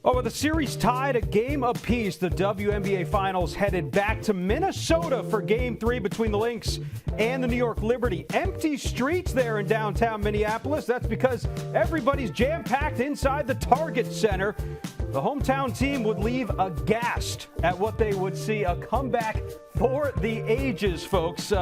Oh, with the series tied a game apiece, the WNBA Finals headed back to Minnesota for Game 3 between the Lynx and the New York Liberty. Empty streets there in downtown Minneapolis. That's because everybody's jam-packed inside the Target Center. The hometown team would leave aghast at what they would see, a comeback for the ages, folks.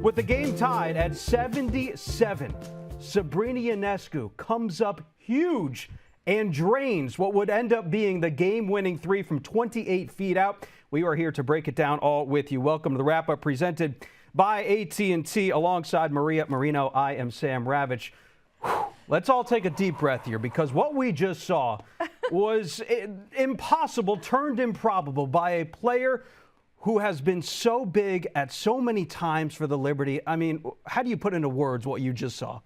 With the game tied at 77, Sabrina Ionescu comes up huge and drains what would end up being the game-winning three from 28 feet out. We are here to break it down all with you. Welcome to the wrap-up presented by AT&T. Alongside Maria Marino, I am Sam Ravech. Let's all take a deep breath here, because what we just saw was impossible, turned improbable by a player who has been so big at so many times for the Liberty. I mean, how do you put into words what you just saw?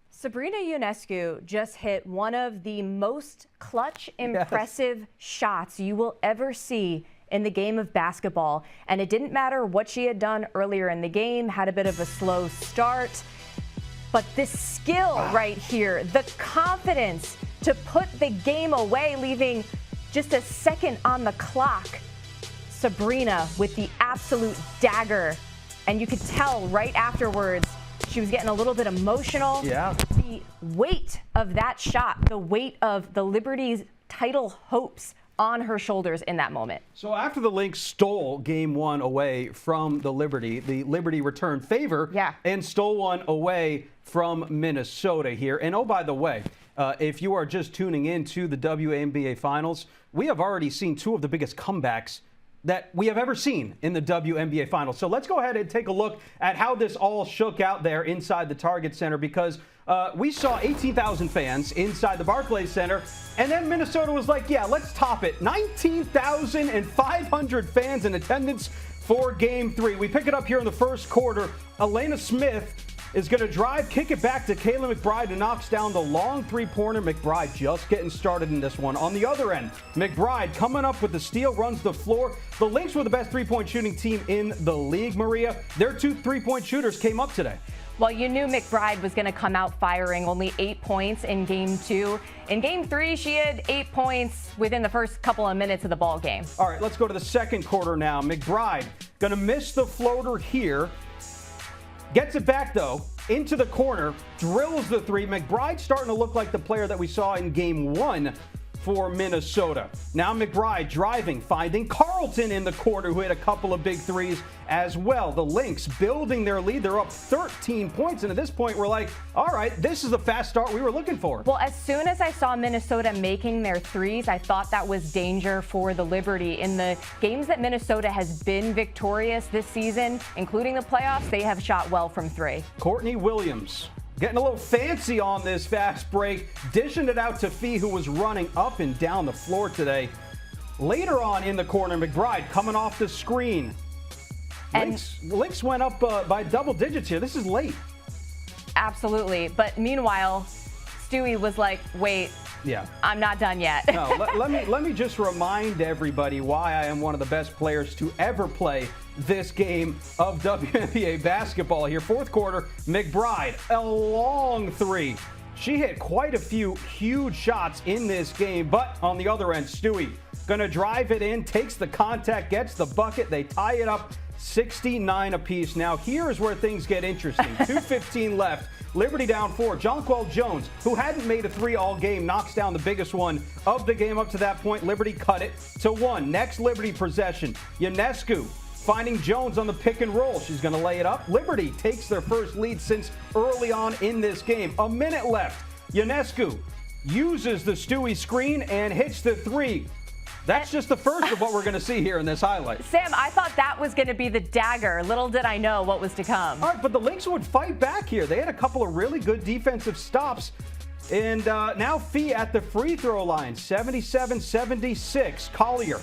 Sabrina Ionescu just hit one of the most clutch, impressive shots you will ever see in the game of basketball. And it didn't matter what she had done earlier in the game, had a bit of a slow start. But this skill right here, the confidence to put the game away, leaving just a second on the clock. Sabrina with the absolute dagger. And you could tell right afterwards, she was getting a little bit emotional. Yeah. The weight of that shot, the weight of the Liberty's title hopes on her shoulders in that moment. So after the Lynx stole game one away from the Liberty returned favor and stole one away from Minnesota here. And oh, by the way, if you are just tuning in to the WNBA Finals, we have already seen two of the biggest comebacks that we have ever seen in the WNBA Finals. So let's go ahead and take a look at how this all shook out there inside the Target Center, because we saw 18,000 fans inside the Barclays Center, and then Minnesota was like, yeah, let's top it. 19,500 fans in attendance for Game 3. We pick it up here in the first quarter. Elena Smith is going to drive, kick it back to Kayla McBride, who knocks down the long three-pointer. McBride just getting started in this one. On the other end, McBride coming up with the steal, runs the floor. The Lynx were the best three-point shooting team in the league, Maria. Their two three-point shooters came up today. Well, you knew McBride was going to come out firing, only 8 points in Game 2. In Game 3, she had 8 points within the first couple of minutes of the ball game. All right, let's go to the second quarter now. McBride going to miss the floater here. Gets it back, though, into the corner, drills the three. McBride starting to look like the player that we saw in Game 1 for Minnesota. Now McBride driving, finding Carlton in the corner, who hit a couple of big threes as well. The Lynx building their lead. They're up 13 points, and at this point, we're like, all right, this is the fast start we were looking for. Well, as soon as I saw Minnesota making their threes, I thought that was danger for the Liberty. In the games that Minnesota has been victorious this season, including the playoffs, they have shot well from three. Courtney Williams getting a little fancy on this fast break, dishing it out to Fee, who was running up and down the floor today. Later on in the corner, McBride coming off the screen. Lynx went up by double digits here. This is late. Absolutely. But meanwhile, Stewie was like, wait, I'm not done yet. No, let me just remind everybody why I am one of the best players to ever play this game of WNBA basketball here. Fourth quarter, McBride, a long three. She hit quite a few huge shots in this game, but on the other end, Stewie going to drive it in, takes the contact, gets the bucket. They tie it up 69 apiece. Now, here's where things get interesting. 2:15 left. Liberty down 4. Jonquel Jones, who hadn't made a three all game, knocks down the biggest one of the game up to that point. Liberty cut it to 1. Next Liberty possession. Ionescu finding Jones on the pick and roll. She's going to lay it up. Liberty takes their first lead since early on in this game. A minute left. Ionescu uses the Stewie screen and hits the three. That's just the first of what we're going to see here in this highlight. Sam, I thought that was going to be the dagger. Little did I know what was to come. All right, but the Lynx would fight back here. They had a couple of really good defensive stops. And now Fee at the free throw line, 77-76. Collier.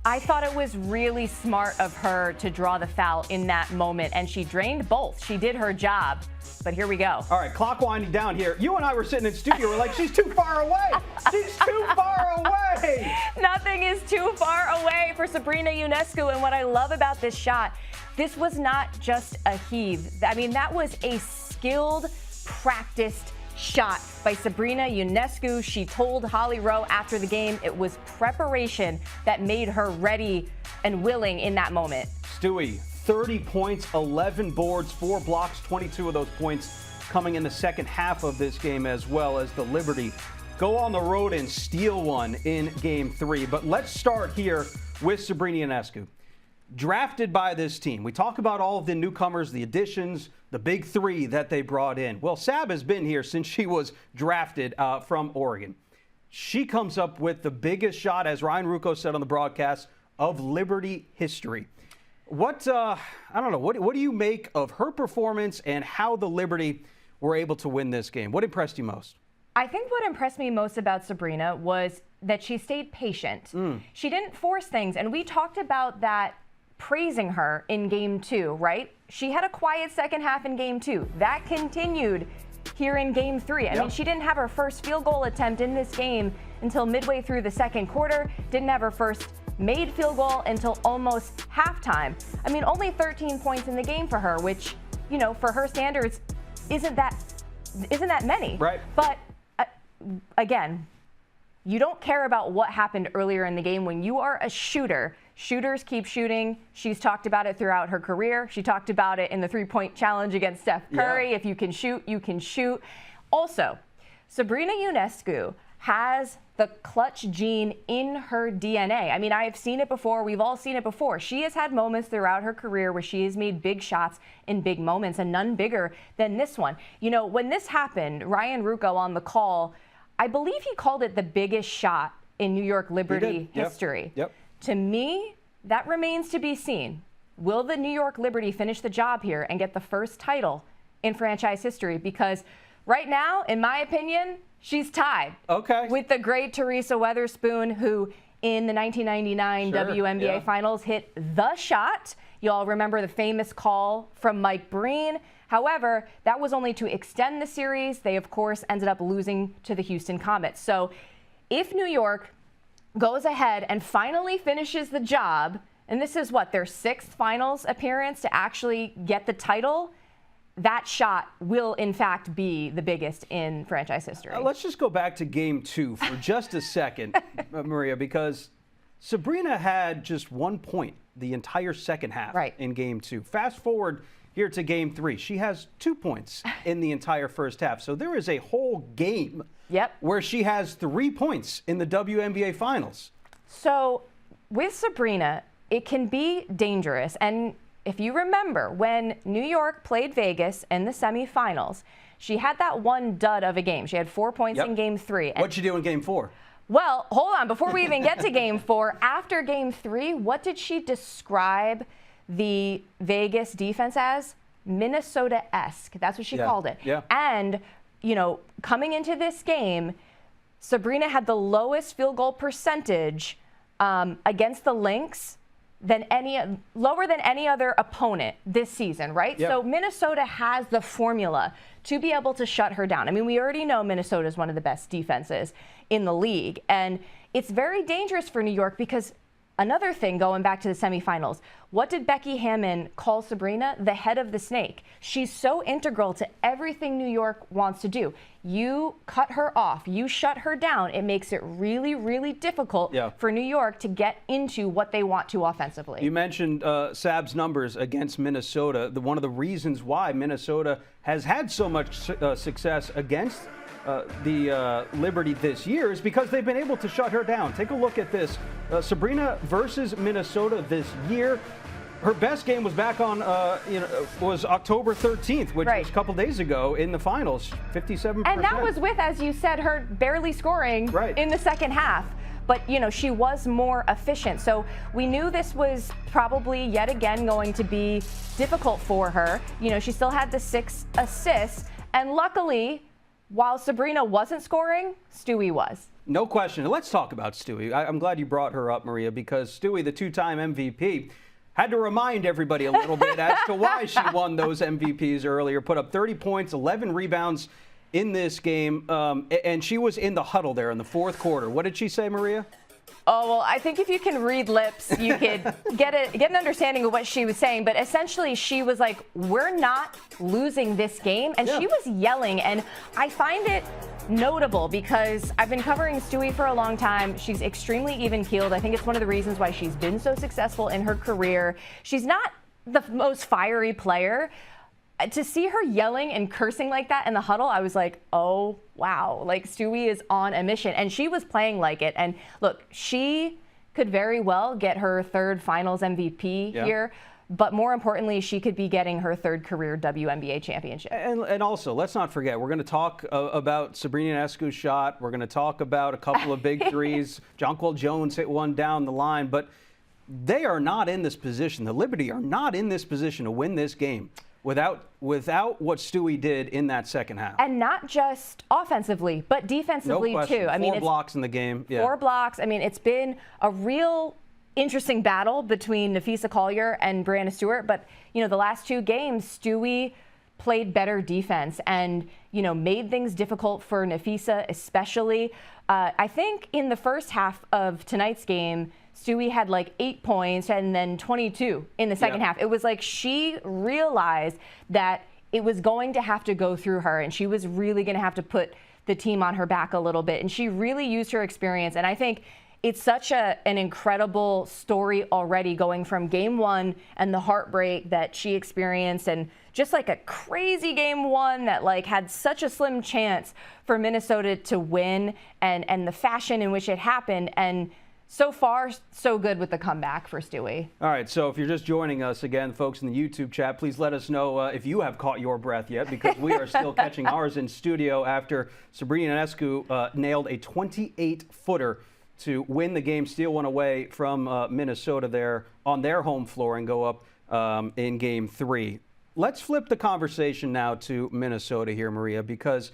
I thought it was really smart of her to draw the foul in that moment, and she drained both. She did her job, but here we go. All right, clock winding down here. You and I were sitting in studio. We're like, she's too far away. She's too far away. Nothing is too far away for Sabrina Ionescu, and what I love about this shot, this was not just a heave. I mean, that was a skilled, practiced shot by Sabrina Ionescu. She told Holly Rowe after the game it was preparation that made her ready and willing in that moment. Stewie, 30 points, 11 boards, 4 blocks, 22 of those points coming in the second half of this game, as well as the Liberty go on the road and steal one in Game 3. But let's start here with Sabrina Ionescu. Drafted by this team. We talk about all of the newcomers, the additions, the big three that they brought in. Well, Sab has been here since she was drafted from Oregon. She comes up with the biggest shot, as Ryan Ruocco said on the broadcast, of Liberty history. What, I don't know, what do you make of her performance and how the Liberty were able to win this game? What impressed you most? I think what impressed me most about Sabrina was that she stayed patient. She didn't force things, and we talked about that, praising her in Game 2, right? She had a quiet second half in Game 2. That continued here in Game 3. I mean, she didn't have her first field goal attempt in this game until midway through the second quarter, didn't have her first made field goal until almost halftime. I mean, only 13 points in the game for her, which, you know, for her standards, isn't that many. Right. But again, you don't care about what happened earlier in the game. When you are a shooter, shooters keep shooting. She's talked about it throughout her career. She talked about it in the three-point challenge against Steph Curry. If you can shoot, you can shoot. Also, Sabrina Ionescu has the clutch gene in her DNA. I mean, I have seen it before. We've all seen it before. She has had moments throughout her career where she has made big shots in big moments, and none bigger than this one. You know, when this happened, Ryan Ruocco on the call, I believe he called it the biggest shot in New York Liberty history. To me, that remains to be seen. Will the New York Liberty finish the job here and get the first title in franchise history? Because right now, in my opinion, she's tied with the great Teresa Weatherspoon, who in the 1999 WNBA Finals hit the shot. You all remember the famous call from Mike Breen. However, that was only to extend the series. They, of course, ended up losing to the Houston Comets. So if New York goes ahead and finally finishes the job, and this is what, their 6th finals appearance to actually get the title, that shot will, in fact, be the biggest in franchise history. Let's just go back to Game 2 for just a second, Maria, because Sabrina had just 1 point the entire second half in Game 2. Fast forward here to Game 3. She has 2 points in the entire first half. So there is a whole game where she has 3 points in the WNBA Finals. So with Sabrina, it can be dangerous. And if you remember, when New York played Vegas in the semifinals, she had that one dud of a game. She had 4 points in Game 3. What'd she do in Game 4? Well, hold on. Before we even get to Game 4, after Game 3, what did she describe the Vegas defense as? Minnesota-esque. That's what she called it. And, you know, coming into this game, Sabrina had the lowest field goal percentage against the Lynx lower than any other opponent this season, right? So Minnesota has the formula to be able to shut her down. I mean, we already know Minnesota is one of the best defenses in the league, and it's very dangerous for New York because another thing, going back to the semifinals, what did Becky Hammon call Sabrina? The head of the snake. She's so integral to everything New York wants to do. You cut her off, you shut her down. It makes it really, really difficult for New York to get into what they want to offensively. You mentioned Sab's numbers against Minnesota. One of the reasons why Minnesota has had so much success against the Liberty this year is because they've been able to shut her down. Take a look at this. Sabrina versus Minnesota this year. Her best game was back on, was October 13th, which was a couple days ago in the finals, 57%. And that was with, as you said, her barely scoring in the second half. But, you know, she was more efficient. So we knew this was probably yet again going to be difficult for her. You know, she still had the 6 assists. And luckily, while Sabrina wasn't scoring, Stewie was. No question. Let's talk about Stewie. I'm glad you brought her up, Maria, because Stewie, the 2-time MVP, had to remind everybody a little bit as to why she won those MVPs earlier. Put up 30 points, 11 rebounds in this game, and she was in the huddle there in the fourth quarter. What did she say, Maria? Oh, well, I think if you can read lips, you could get an understanding of what she was saying. But essentially, she was like, we're not losing this game. And she was yelling. And I find it notable because I've been covering Stewie for a long time. She's extremely even-keeled. I think it's one of the reasons why she's been so successful in her career. She's not the most fiery player. To see her yelling and cursing like that in the huddle, I was like, oh, wow. Like, Stewie is on a mission. And she was playing like it. And look, she could very well get her third finals MVP here. But more importantly, she could be getting her third career WNBA championship. And also, let's not forget, we're going to talk about Sabrina Ionescu's shot. We're going to talk about a couple of big threes. Jonquel Jones hit one down the line. But they are not in this position. The Liberty are not in this position to win this game without what Stewie did in that second half. And not just offensively, but defensively too. I mean, four blocks in the game. Yeah. 4 blocks. I mean, it's been a real interesting battle between Napheesa Collier and Breanna Stewart. But, you know, the last 2 games, Stewie played better defense and, you know, made things difficult for Napheesa especially. I think in the first half of tonight's game, Stewie had like 8 points and then 22 in the second half. It was like she realized that it was going to have to go through her and she was really going to have to put the team on her back a little bit. And she really used her experience. And I think it's such an incredible story already, going from game 1 and the heartbreak that she experienced and just like a crazy game 1 that like had such a slim chance for Minnesota to win and the fashion in which it happened. And so far, so good with the comeback for Stewie. All right, so if you're just joining us again, folks in the YouTube chat, please let us know if you have caught your breath yet, because we are still catching ours in studio after Sabrina Ionescu nailed a 28-footer to win the game, steal one away from Minnesota there on their home floor and go up in game 3. Let's flip the conversation now to Minnesota here, Maria, because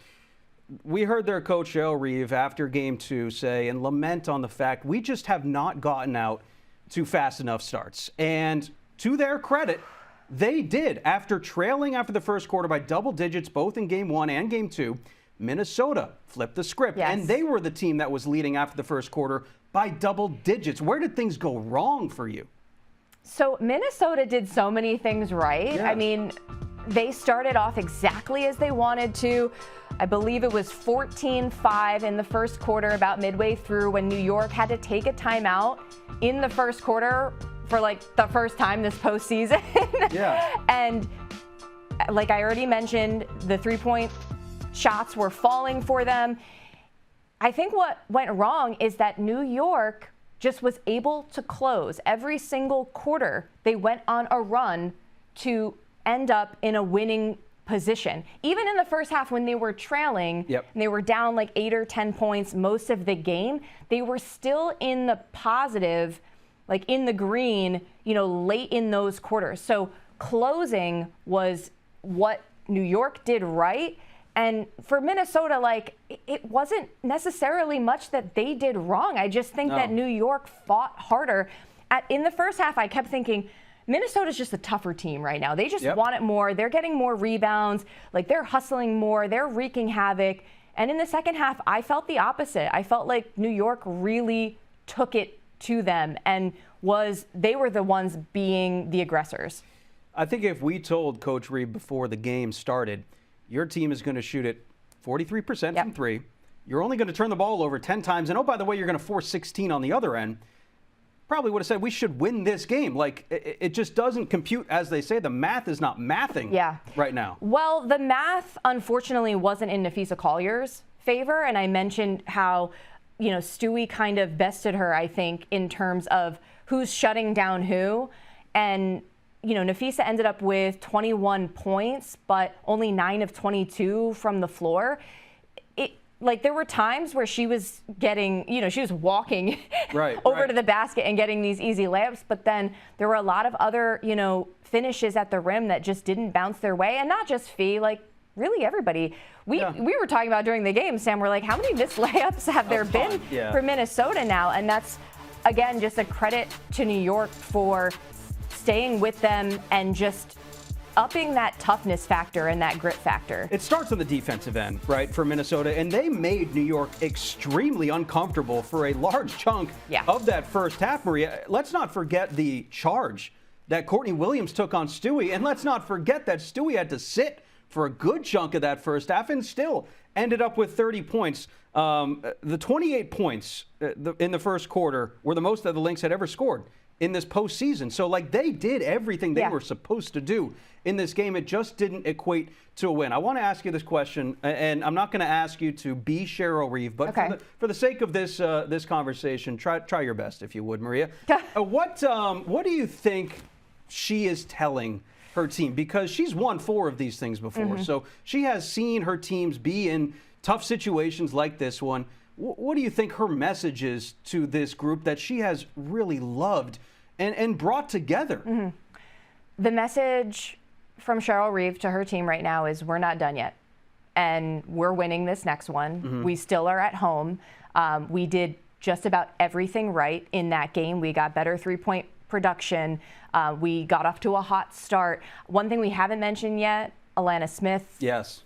we heard their coach, El Reeve, after game 2 say and lament on the fact we just have not gotten out to fast enough starts. And to their credit, they did. After trailing after the first quarter by double digits, both in game 1 and game 2, Minnesota flipped the script. And they were the team that was leading after the first quarter by double digits. Where did things go wrong for you? So Minnesota did so many things right. I mean, they started off exactly as they wanted to. I believe it was 14-5 in the first quarter, about midway through, when New York had to take a timeout in the first quarter for like the first time this postseason. And like I already mentioned, the 3-point shots were falling for them. I think what went wrong is that New York just was able to close every single quarter. They went on a run to end up in a winning position. Even in the first half when they were trailing and they were down like 8 or 10 points most of the game, they were still in the positive, like in the green, you know, late in those quarters. So closing was what New York did right. And for Minnesota, like, it wasn't necessarily much that they did wrong. I just think that New York fought harder. In the first half, I kept thinking, Minnesota's just a tougher team right now. They just want it more. They're getting more rebounds. Like, they're hustling more. They're wreaking havoc. And in the second half, I felt the opposite. I felt like New York really took it to them and they were the ones being the aggressors. I think if we told Coach Reeve before the game started, your team is going to shoot it 43% from 3. You're only going to turn the ball over 10 times. And, oh, by the way, you're going to force 16 on the other end. Probably would have said we should win this game. Like, it just doesn't compute, as they say. The math is not mathing right now. Well, the math, unfortunately, wasn't in Napheesa Collier's favor. And I mentioned how, you know, Stewie kind of bested her, I think, in terms of who's shutting down who. And you know, Napheesa ended up with 21 points, but only 9 of 22 from the floor. Like, there were times where she was getting, you know, she was walking over to the basket and getting these easy layups, but then there were a lot of other, you know, finishes at the rim that just didn't bounce their way. And not just Fee, like, really everybody. We were talking about during the game, Sam, we're like, how many missed layups have there been for Minnesota now? And that's, again, just a credit to New York for staying with them and just upping that toughness factor and that grit factor. It starts on the defensive end, right, for Minnesota, and they made New York extremely uncomfortable for a large chunk of that first half, Maria. Let's not forget the charge that Courtney Williams took on Stewie, and let's not forget that Stewie had to sit for a good chunk of that first half and still ended up with 30 points. The 28 points in the first quarter were the most that the Lynx had ever scored in this postseason. So, like, they did everything they were supposed to do in this game. It just didn't equate to a win. I want to ask you this question, and I'm not going to ask you to be Cheryl Reeve, but for the sake of this this conversation, try your best, if you would, Maria. What do you think she is telling her team? Because she's won 4 of these things before, so she has seen her teams be in tough situations like this one. What do you think her message is to this group that she has really loved and brought together? The message from Cheryl Reeve to her team right now is we're not done yet, and we're winning this next one. We still are at home. We did just about everything right in that game. We got better three-point production. We got off to a hot start. One thing we haven't mentioned yet, Alana Smith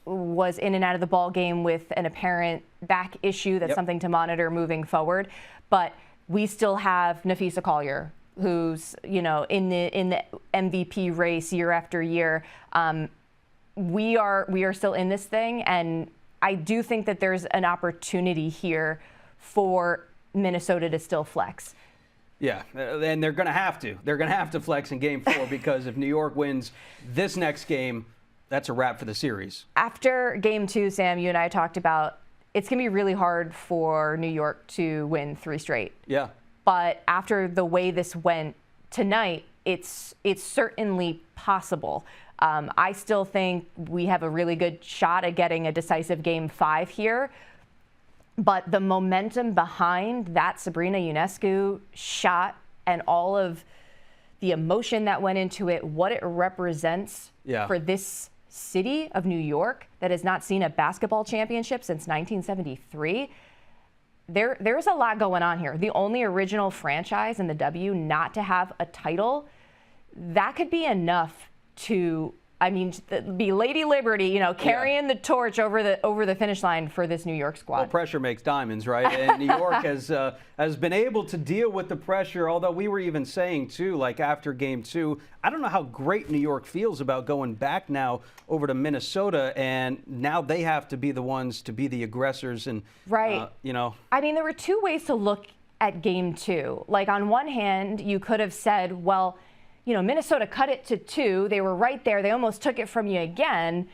was in and out of the ball game with an apparent back issue. That's something to monitor moving forward. But we still have Napheesa Collier, who's in the MVP race year after year. We are still in this thing, and I do think that there's an opportunity here for Minnesota to still flex. Yeah, and they're going to have to. They're going to have to flex in Game 4 because if New York wins this next game, that's a wrap for the series. After Game 2, Sam, you and I talked about it's going to be really hard for New York to win 3 straight. Yeah. But after the way this went tonight, it's certainly possible. I still think we have a really good shot at getting a decisive Game 5 here. But the momentum behind that Sabrina Ionescu shot and all of the emotion that went into it, what it represents for this city of New York that has not seen a basketball championship since 1973, there's a lot going on here. The only original franchise in the W not to have a title, that could be enough to, be Lady Liberty, carrying the torch over the finish line for this New York squad. Well, pressure makes diamonds, right? And New York has been able to deal with the pressure, although we were even saying, too, like after Game 2, I don't know how great New York feels about going back now over to Minnesota, and now they have to be the ones to be the aggressors. And there were 2 ways to look at Game 2. Like, on one hand, you could have said, well, Minnesota cut it to 2. They were right there. They almost took it from you again.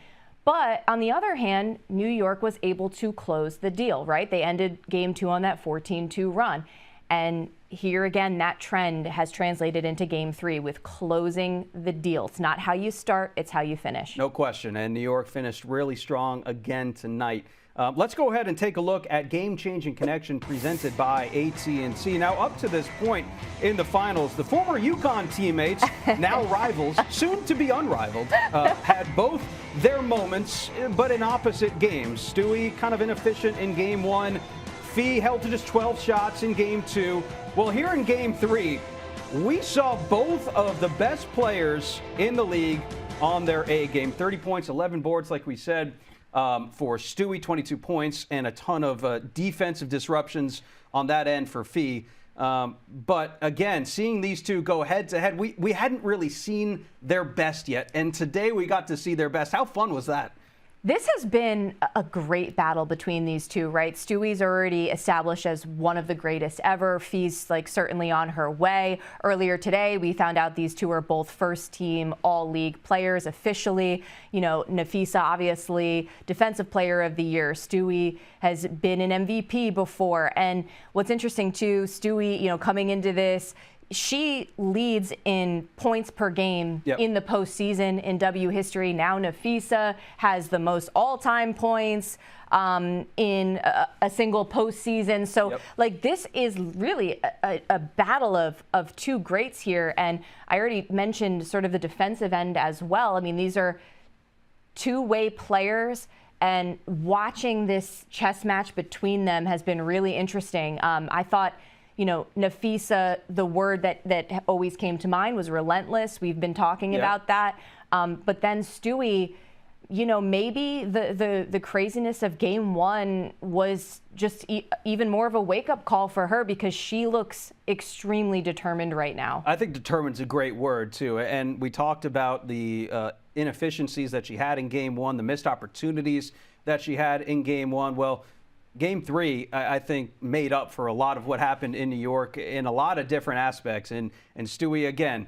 But on the other hand, New York was able to close the deal, right? They ended Game 2 on that 14-2 run. And here again, that trend has translated into Game 3 with closing the deal. It's not how you start, it's how you finish. No question. And New York finished really strong again tonight. Let's go ahead and take a look at Game-Changing Connection presented by AT&T. Now, up to this point in the finals, the former UConn teammates, now rivals, soon to be unrivaled, had both their moments, but in opposite games. Stewie kind of inefficient in Game 1. Fee held to just 12 shots in Game 2. Well, here in Game 3, we saw both of the best players in the league on their A game. 30 points, 11 boards, like we said. For Stewie, 22 points, and a ton of defensive disruptions on that end for Fee. But again, seeing these two go head-to-head, we hadn't really seen their best yet. And today we got to see their best. How fun was that? This has been a great battle between these two, right? Stewie's already established as one of the greatest ever. Fee's certainly on her way. Earlier today, we found out these two are both first-team all-league players officially. Napheesa, obviously, Defensive Player of the Year. Stewie has been an MVP before. And what's interesting, too, Stewie, coming into this, she leads in points per game in the postseason in W history. Now Napheesa has the most all-time points in a single postseason. So, this is really a battle of 2 greats here. And I already mentioned sort of the defensive end as well. These are 2-way players. And watching this chess match between them has been really interesting. I thought, Napheesa, the word that always came to mind was relentless. We've been talking about that. But then Stewie, you know, maybe the craziness of game one was just even more of a wake-up call for her, because she looks extremely determined right now. I think determined's a great word, too. And we talked about the inefficiencies that she had in game one, the missed opportunities that she had in game one. Well, game three, I think, made up for a lot of what happened in New York in a lot of different aspects. And Stewie, again,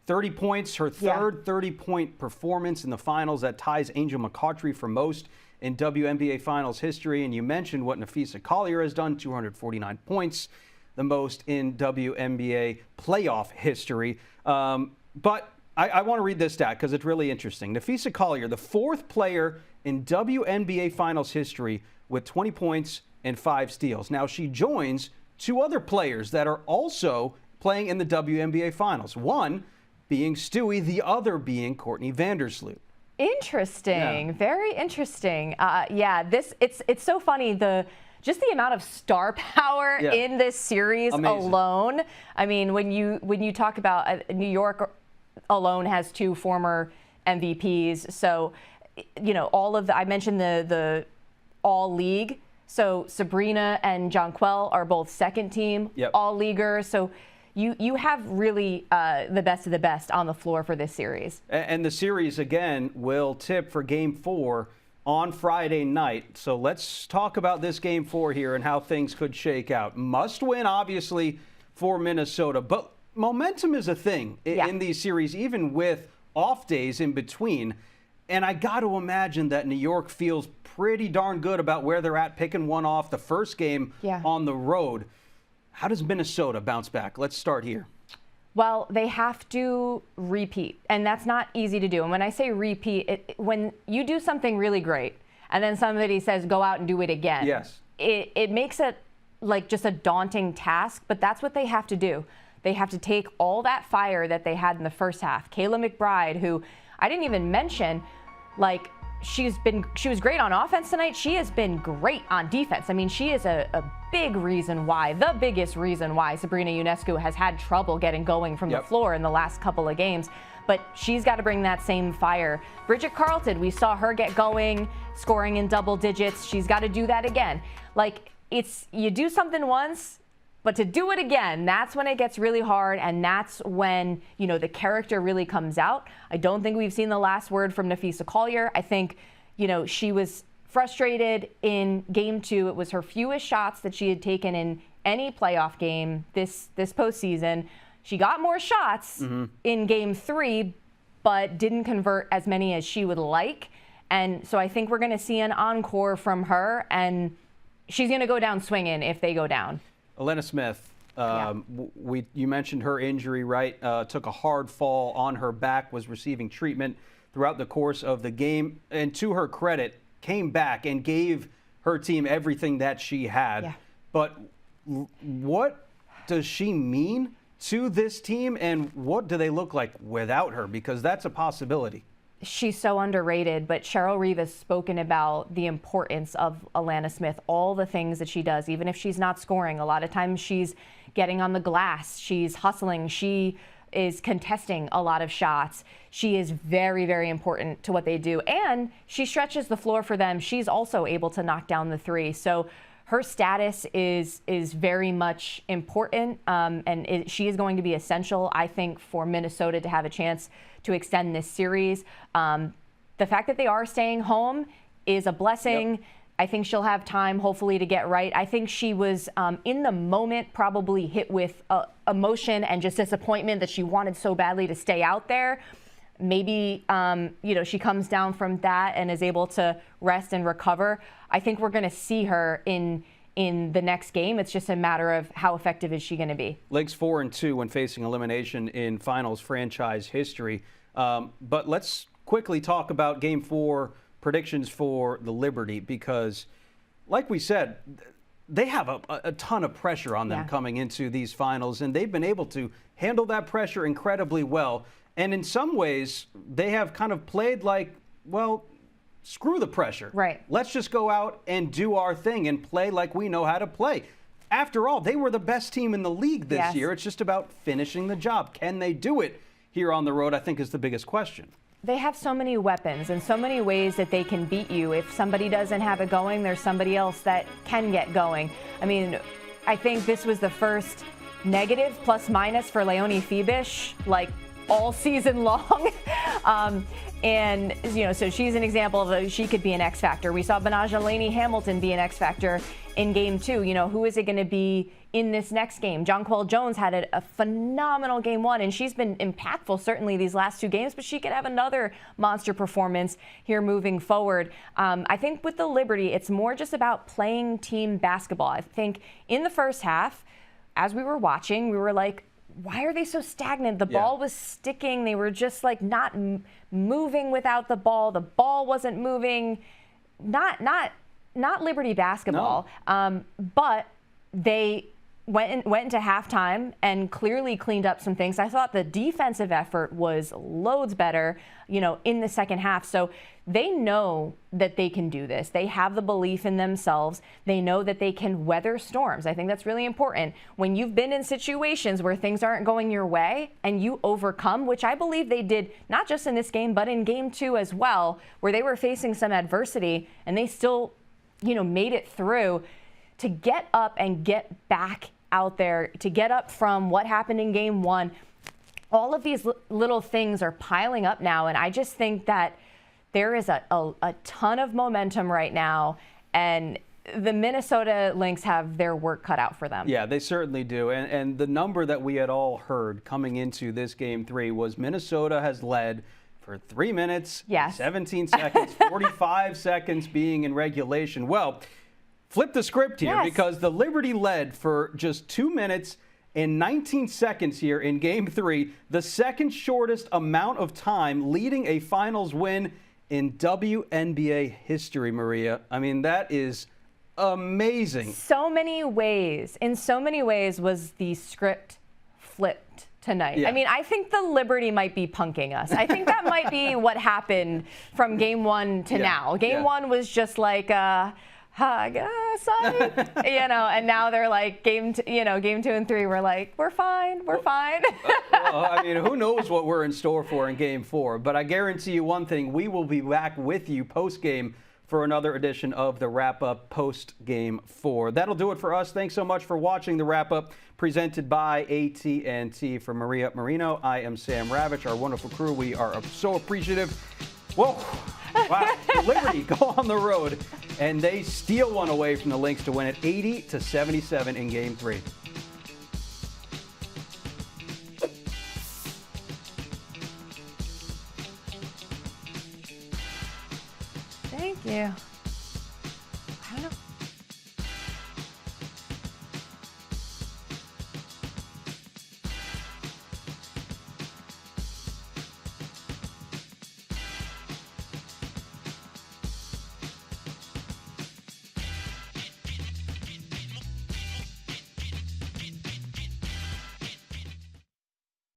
30 points, her third 30-point performance in the finals. That ties Angel McCoughtry for most in WNBA Finals history. And you mentioned what Napheesa Collier has done, 249 points, the most in WNBA playoff history. But I want to read this stat because it's really interesting. Napheesa Collier, the fourth player in WNBA Finals history with 20 points and 5 steals. Now, she joins two other players that are also playing in the WNBA Finals. One being Stewie, the other being Courtney Vandersloot. Interesting. Yeah. Very interesting. It's so funny, just the amount of star power in this series alone. I mean, when you talk about New York alone has 2 former MVPs. So, you know, I mentioned the all league. So Sabrina and Jonquel are both second team all leaguers. So you have really the best of the best on the floor for this series. And the series, again, will tip for Game 4 on Friday night. So let's talk about this Game 4 here and how things could shake out. Must win, obviously, for Minnesota. But momentum is a thing in these series, even with off days in between. And I got to imagine that New York feels pretty darn good about where they're at, picking one off the first game on the road. How does Minnesota bounce back? Let's start here. Well, they have to repeat, and that's not easy to do. And when I say repeat, when you do something really great and then somebody says, go out and do it again, it makes it like just a daunting task, but that's what they have to do. They have to take all that fire that they had in the first half. Kayla McBride, who I didn't even mention, like, she was great on offense tonight. She has been great on defense. I mean, she is a big reason why, the biggest reason why Sabrina Ionescu has had trouble getting going from the floor in the last couple of games. But she's got to bring that same fire. Bridget Carleton, we saw her get going, scoring in double digits. She's got to do that again. Like, you do something once, but to do it again, that's when it gets really hard, and that's when, you know, the character really comes out. I don't think we've seen the last word from Napheesa Collier. I think, you know, she was frustrated in game 2. It was her fewest shots that she had taken in any playoff game this postseason. She got more shots in game 3, but didn't convert as many as she would like. And so I think we're going to see an encore from her, and she's going to go down swinging if they go down. Elena Smith, you mentioned her injury, right? Took a hard fall on her back, was receiving treatment throughout the course of the game, and to her credit, came back and gave her team everything that she had. Yeah. But what does she mean to this team, and what do they look like without her? Because that's a possibility. She's so underrated, but Cheryl Reeve has spoken about the importance of Elena Smith, all the things that she does, even if she's not scoring. A lot of times she's getting on the glass, she's hustling, she is contesting a lot of shots. She is very, very important to what they do, and she stretches the floor for them. She's also able to knock down the 3. So her status is very much important, and she is going to be essential, I think, for Minnesota to have a chance to extend this series. The fact that they are staying home is a blessing. I think she'll have time, hopefully, to get right. I think she was, in the moment, probably hit with emotion and just disappointment that she wanted so badly to stay out there. Maybe, you know, she comes down from that and is able to rest and recover. I think we're going to see her in the next game. It's just a matter of how effective is she going to be. Lynx 4-2 when facing elimination in finals franchise history. But let's quickly talk about Game 4 predictions for the Liberty, because, like we said, they have a ton of pressure on them coming into these finals, and they've been able to handle that pressure incredibly well. And in some ways, they have kind of played like, well, screw the pressure. Right. Let's just go out and do our thing and play like we know how to play. After all, they were the best team in the league this year. It's just about finishing the job. Can they do it here on the road, I think, is the biggest question. they have so many weapons and so many ways that they can beat you. If somebody doesn't have it going, there's somebody else that can get going. I mean, I think this was the first negative plus minus for Leonie Fibish, like all season long. And, you know, so she's an example of she could be an X factor. We saw Benaja Hamilton be an X factor in game 2. You know, who is it going to be in this next game? Jonquel Jones had a phenomenal game 1, and she's been impactful certainly these last 2 games, but she could have another monster performance here moving forward. I think with the Liberty, it's more just about playing team basketball. I think in the first half, as we were watching, we were like, why are they so stagnant? The ball was sticking. They were just like not moving without the ball. The ball wasn't moving. Not Liberty basketball. No. But they went into halftime and clearly cleaned up some things. I thought the defensive effort was loads better, you know, in the second half. So they know that they can do this. They have the belief in themselves. They know that they can weather storms. I think that's really important. When you've been in situations where things aren't going your way and you overcome, which I believe they did not just in this game, but in game 2 as well, where they were facing some adversity and they still, you know, made it through. To get up and get back out there, to get up from what happened in game 1, all of these little things are piling up now. And I just think that there is a ton of momentum right now. And the Minnesota Lynx have their work cut out for them. Yeah, they certainly do. And the number that we had all heard coming into this game 3 was Minnesota has led for 3 minutes, 17 seconds, 45 seconds being in regulation. Well, flip the script here because the Liberty led for just 2 minutes and 19 seconds here in game 3, the second shortest amount of time leading a finals win in WNBA history, Maria. I mean, that is amazing. In so many ways was the script flipped tonight. Yeah. I mean, I think the Liberty might be punking us. I think that might be what happened from game 1 to now. Game 1 was just like, hug, son, you know, and now they're like game 2 and 3. We're like, we're fine. Well, I mean, who knows what we're in store for in game 4? But I guarantee you one thing: we will be back with you post game for another edition of the Wrap-Up post game 4. That'll do it for us. Thanks so much for watching the Wrap-Up presented by AT&T. For Maria Marino, I am Sam Ravech. Our wonderful crew, we are so appreciative. Whoa. Wow, Liberty go on the road, and they steal one away from the Lynx to win it 80-77 in Game 3. Thank you. I don't know.